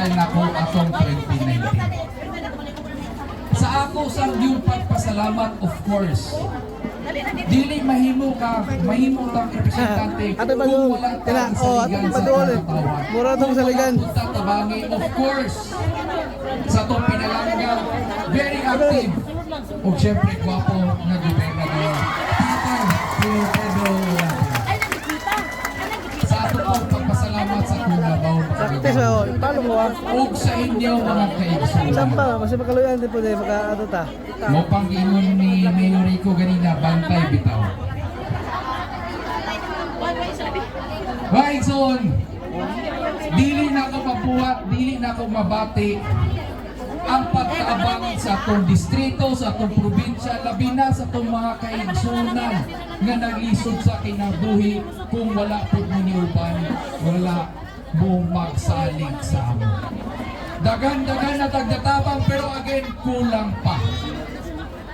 kay nako atong 2019. Sa ako sa iyong pagpasalamat, of course, dili mahimo tang representante kung wala tang saligan sa tawag. Mura tong saligan. Tabangi, of course, sa itong pinalangga, very active. O siyempre, gwapo na gobernador. Pio Pedro. Sa ato pong pagpasalamat sa Cunabao. Practice mo, talo mo ah. O sa inyo mga kaigsunan. Sampa, mas makaluyan din po din, maka-ano ta. Mo pang-ingon ni Mayor Rico ganina, bantay bitaw. Right, son. Dili na ako mabuhat, dili na ako mabati ang pagkaabang sa atong distrito, sa atong probinsya, labi na sa atong mga kaigsunan nga naglisod sa kinabuhi kung wala po maniuban, wala mo magsalig sa amo. Dagan-dagan na tagdatabang pero again, kulang pa.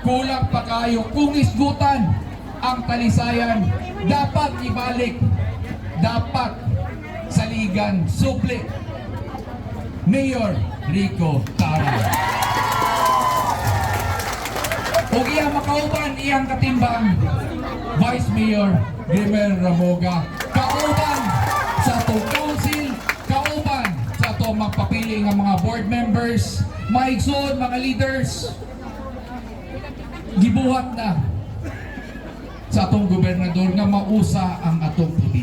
Kulang pa kayo. Kung isgutan ang talisayan, dapat ibalik. Dapat saligan, suple. Mayor Rico Tara. O iyang makauban, iyang katimbang, Vice Mayor Grimel Ramoga. Kauban sa itong council, kauban sa itong magpapili ng mga board members, maigsoon, mga leaders, gibuhat na sa atong gobernador nga mausa ang atong probinsya.